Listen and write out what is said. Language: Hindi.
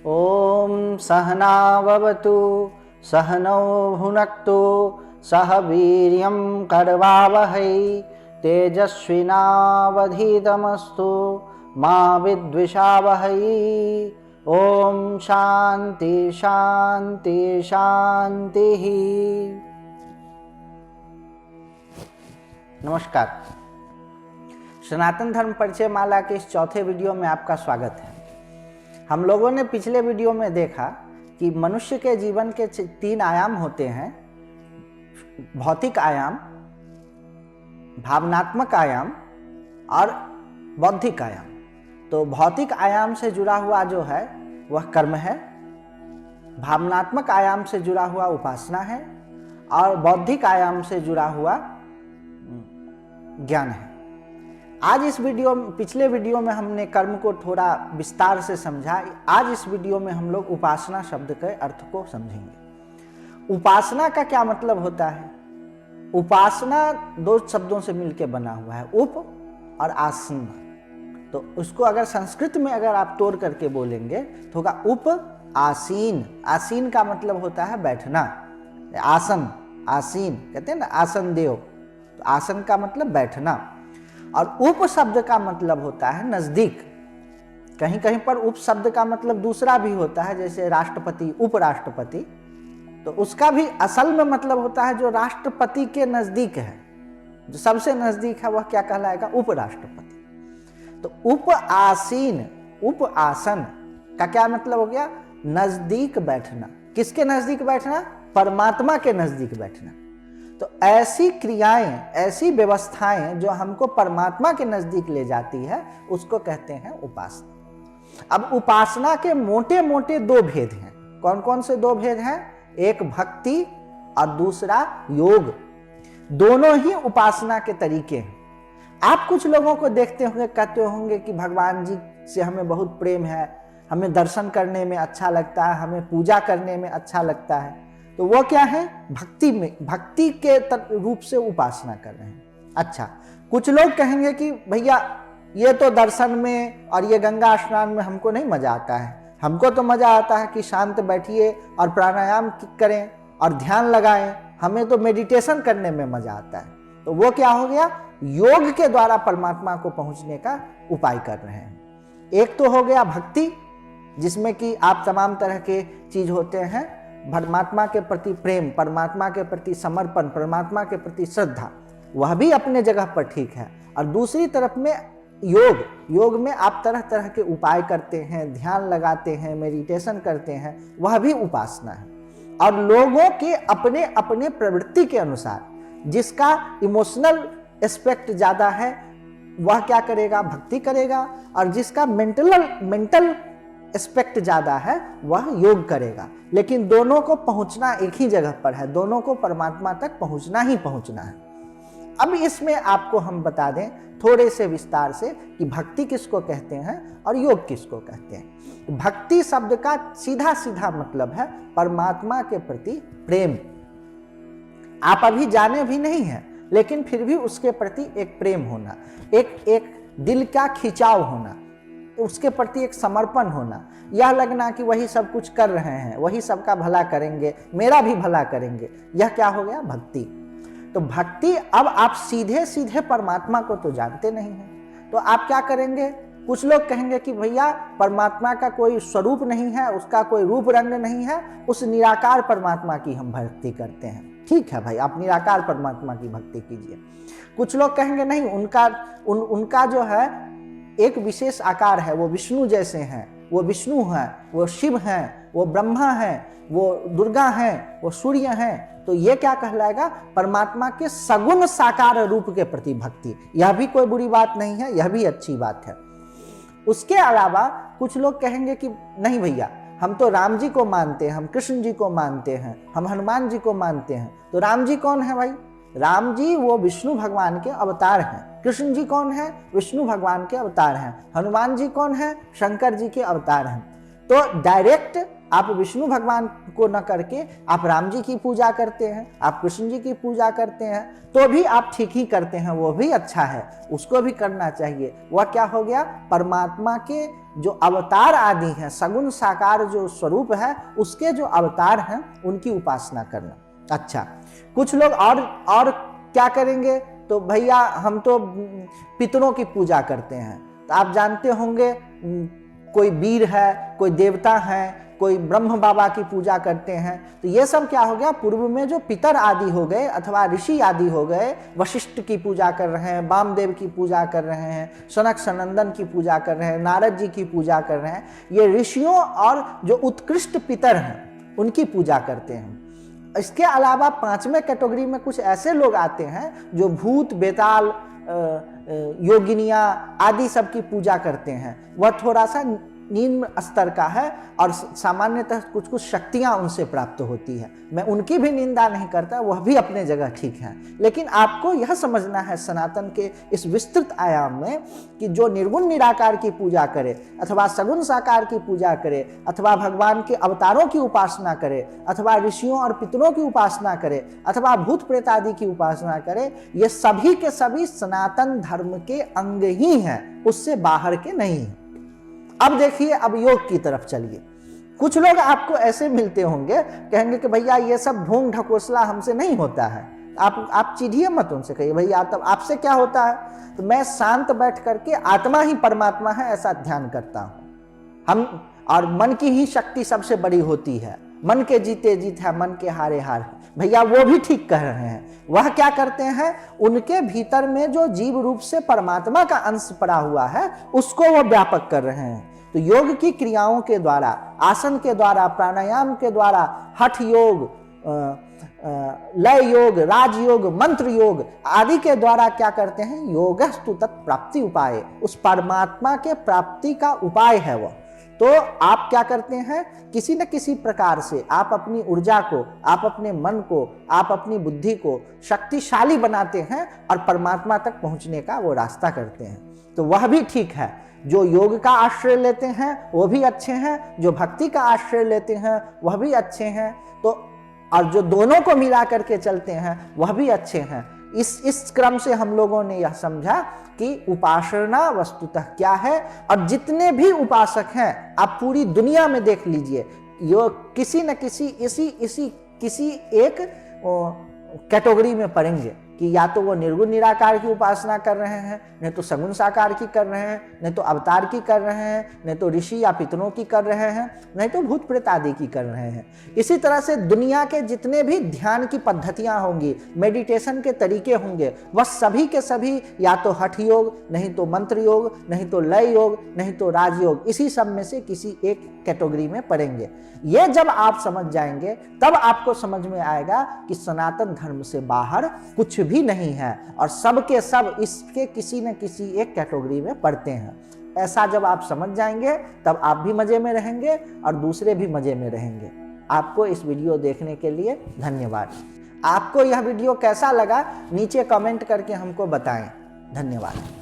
ॐ सहनाववतु सहनौ भुनक्तु सह वीर्यं करवावहै तेजस्विनावधीतमस्तु मा विद्विषावहै। ओम शांति शांति शांति। नमस्कार, सनातन धर्म परिचय माला के इस चौथे वीडियो में आपका स्वागत है। हम लोगों ने पिछले वीडियो में देखा कि मनुष्य के जीवन के 3 आयाम होते हैं, भौतिक आयाम, भावनात्मक आयाम और बौद्धिक आयाम। तो भौतिक आयाम से जुड़ा हुआ जो है वह कर्म है, भावनात्मक आयाम से जुड़ा हुआ उपासना है और बौद्धिक आयाम से जुड़ा हुआ ज्ञान है। आज इस पिछले वीडियो में हमने कर्म को थोड़ा विस्तार से समझा। आज इस वीडियो में हम लोग उपासना शब्द के अर्थ को समझेंगे। उपासना का क्या मतलब होता है? उपासना 2 शब्दों से मिलकर बना हुआ है, उप और आसन। तो उसको अगर संस्कृत में अगर आप तोड़ करके बोलेंगे तो होगा उप आसीन। आसीन का मतलब होता है बैठना, आसन, आसीन कहते हैं ना, आसन देव। तो आसन का मतलब बैठना। और उप शब्द का मतलब होता है नजदीक। कहीं कहीं पर उप शब्द का मतलब दूसरा भी होता है, जैसे राष्ट्रपति, उपराष्ट्रपति। तो उसका भी असल में मतलब होता है जो राष्ट्रपति के नजदीक है, जो सबसे नजदीक है वह क्या कहलाएगा? उपराष्ट्रपति। तो उप आसीन, उप आसन का क्या मतलब हो गया? नजदीक बैठना। किसके नजदीक बैठना? परमात्मा के नजदीक बैठना। तो ऐसी क्रियाएं, ऐसी व्यवस्थाएं जो हमको परमात्मा के नजदीक ले जाती है उसको कहते हैं उपासना। अब उपासना के मोटे मोटे 2 भेद हैं। कौन कौन से 2 भेद हैं? एक भक्ति और दूसरा योग। दोनों ही उपासना के तरीके हैं। आप कुछ लोगों को देखते होंगे, कहते होंगे कि भगवान जी से हमें बहुत प्रेम है, हमें दर्शन करने में अच्छा लगता है, हमें पूजा करने में अच्छा लगता है। तो वो क्या है? भक्ति में, भक्ति के रूप से उपासना कर रहे हैं। अच्छा, कुछ लोग कहेंगे कि भैया ये तो दर्शन में और ये गंगा स्नान में हमको नहीं मजा आता है, हमको तो मजा आता है कि शांत बैठिए और प्राणायाम करें और ध्यान लगाएं, हमें तो मेडिटेशन करने में मजा आता है। तो वो क्या हो गया? योग के द्वारा परमात्मा को पहुंचने का उपाय कर रहे हैं। एक तो हो गया भक्ति, जिसमें कि आप तमाम तरह के चीज होते हैं, परमात्मा के प्रति प्रेम, परमात्मा के प्रति समर्पण, परमात्मा के प्रति श्रद्धा, वह भी अपने जगह पर ठीक है। और दूसरी तरफ में योग, योग में आप तरह तरह के उपाय करते हैं, ध्यान लगाते हैं, मेडिटेशन करते हैं, वह भी उपासना है। और लोगों के अपने अपने प्रवृत्ति के अनुसार, जिसका इमोशनल एस्पेक्ट ज्यादा है वह क्या करेगा? भक्ति करेगा। और जिसका मेंटल एस्पेक्ट ज्यादा है वह योग करेगा। लेकिन दोनों को पहुंचना एक ही जगह पर है, दोनों को परमात्मा तक पहुंचना ही पहुंचना है। अब इसमें आपको हम बता दें थोड़े से विस्तार से कि भक्ति किसको कहते हैं और योग किसको कहते हैं। भक्ति शब्द का सीधा सीधा मतलब है परमात्मा के प्रति प्रेम। आप अभी जाने भी नहीं हैं, लेकिन फिर भी उसके प्रति एक प्रेम होना, एक दिल का खिंचाव होना, उसके प्रति एक समर्पण होना, यह लगना कि वही सब कुछ कर रहे हैं, वही सबका भला करेंगे, मेरा भी भला करेंगे, यह क्या हो गया? भक्ति। तो भक्ति, अब आप सीधे सीधे परमात्मा को तो जानते नहीं हैं, तो आप क्या करेंगे? कुछ लोग कहेंगे कि भैया परमात्मा का कोई स्वरूप नहीं है, उसका कोई रूप रंग नहीं है, उस निराकार परमात्मा की हम भक्ति करते हैं। ठीक है भाई, आप निराकार परमात्मा की भक्ति कीजिए। कुछ लोग कहेंगे नहीं, उनका जो है एक विशेष आकार है, वो विष्णु जैसे हैं, वो विष्णु हैं, वो शिव हैं, वो ब्रह्मा हैं, वो दुर्गा हैं, वो सूर्य हैं। तो ये क्या कहलाएगा? परमात्मा के सगुण साकार रूप के प्रति भक्ति। यह भी कोई बुरी बात नहीं है, यह भी अच्छी बात है। उसके अलावा कुछ लोग कहेंगे कि नहीं भैया, हम तो राम जी को मानते हैं, हम कृष्ण जी को मानते हैं, हम हनुमान जी को मानते हैं। तो राम जी कौन है भाई? राम जी वो विष्णु भगवान के अवतार हैं। कृष्ण जी कौन है? विष्णु भगवान के अवतार हैं। हनुमान जी कौन है? शंकर जी के अवतार हैं। तो डायरेक्ट आप विष्णु भगवान को न करके आप राम जी की पूजा करते हैं, आप कृष्ण जी की पूजा करते हैं, तो भी आप ठीक ही करते हैं, वो भी अच्छा है, उसको भी करना चाहिए। वह क्या हो गया, परमात्मा के जो अवतार आदि हैं, सगुण साकार जो स्वरूप है, उसके जो अवतार हैं उनकी उपासना करना। अच्छा, कुछ लोग और क्या करेंगे, तो भैया हम तो पितरों की पूजा करते हैं। तो आप जानते होंगे कोई वीर है, कोई देवता है, कोई ब्रह्म बाबा की पूजा करते हैं। तो ये सब क्या हो गया, पूर्व में जो पितर आदि हो गए अथवा ऋषि आदि हो गए, वशिष्ठ की पूजा कर रहे हैं, वामदेव की पूजा कर रहे हैं, सनक सनंदन की पूजा कर रहे हैं, नारद जी की पूजा कर रहे हैं। ये ऋषियों और जो उत्कृष्ट पितर हैं उनकी पूजा करते हैं। इसके अलावा पांचवें कैटेगरी में कुछ ऐसे लोग आते हैं जो भूत बेताल योगिनियां आदि सब की पूजा करते हैं। वह थोड़ा सा निम्न स्तर का है और सामान्यतः कुछ कुछ शक्तियां उनसे प्राप्त होती है। मैं उनकी भी निंदा नहीं करता, वह भी अपने जगह ठीक है। लेकिन आपको यह समझना है सनातन के इस विस्तृत आयाम में कि जो निर्गुण निराकार की पूजा करे अथवा सगुण साकार की पूजा करे अथवा भगवान के अवतारों की उपासना करे अथवा ऋषियों और पितरों की उपासना करे अथवा भूत प्रेत आदि की उपासना करे, ये सभी के सभी सनातन धर्म के अंग ही हैं, उससे बाहर के नहीं हैं। अब देखिए, अब योग की तरफ चलिए। कुछ लोग आपको ऐसे मिलते होंगे, कहेंगे कि भैया ये सब ढोंग ढकोसला हमसे नहीं होता है। आप चिढ़िए मत उनसे, कहिए भैया तब आपसे क्या होता है। तो मैं शांत बैठ करके आत्मा ही परमात्मा है ऐसा ध्यान करता हूं। हम और मन की ही शक्ति सबसे बड़ी होती है, मन के जीते जीत है, मन के हारे हार है। भैया वो भी ठीक कह रहे हैं। वह क्या करते हैं, उनके भीतर में जो जीव रूप से परमात्मा का अंश पड़ा हुआ है उसको वो व्यापक कर रहे हैं। तो योग की क्रियाओं के द्वारा, आसन के द्वारा, प्राणायाम के द्वारा, हठ योग, लय योग, राजयोग, मंत्र योग आदि के द्वारा क्या करते हैं, योगस्तु तत्प्राप्ति उपाय, उस परमात्मा के प्राप्ति का उपाय है वह। तो आप क्या करते हैं, किसी न किसी प्रकार से आप अपनी ऊर्जा को, आप अपने मन को, आप अपनी बुद्धि को शक्तिशाली बनाते हैं और परमात्मा तक पहुंचने का वो रास्ता करते हैं। तो वह भी ठीक है। जो योग का आश्रय लेते हैं वो भी अच्छे हैं, जो भक्ति का आश्रय लेते हैं वह भी अच्छे हैं। तो और जो दोनों को मिला करके चलते हैं वह भी अच्छे हैं। इस क्रम से हम लोगों ने यह समझा कि उपासना वस्तुतः क्या है। और जितने भी उपासक हैं, आप पूरी दुनिया में देख लीजिए, योग किसी न किसी एक कैटेगरी में पड़ेंगे कि या तो वो निर्गुण निराकार की उपासना कर रहे हैं, नहीं तो सगुण साकार की कर रहे हैं, नहीं तो अवतार की कर रहे हैं, नहीं तो ऋषि या पितरों की कर रहे हैं, नहीं तो भूत प्रेत आदि की कर रहे हैं। इसी तरह से दुनिया के जितने भी ध्यान की पद्धतियां होंगी, मेडिटेशन के तरीके होंगे, वह सभी के सभी या तो हठ योग, नहीं तो मंत्र योग, नहीं तो लय योग, नहीं तो राजयोग, इसी सब में से किसी एक कैटेगरी में पड़ेंगे। ये जब आप समझ जाएंगे तब आपको समझ में आएगा कि सनातन धर्म से बाहर कुछ भी नहीं है और सब के सब इसके किसी न किसी एक कैटेगरी में पड़ते हैं। ऐसा जब आप समझ जाएंगे तब आप भी मजे में रहेंगे और दूसरे भी मजे में रहेंगे। आपको इस वीडियो देखने के लिए धन्यवाद। आपको यह वीडियो कैसा लगा नीचे कमेंट करके हमको बताएं। धन्यवाद।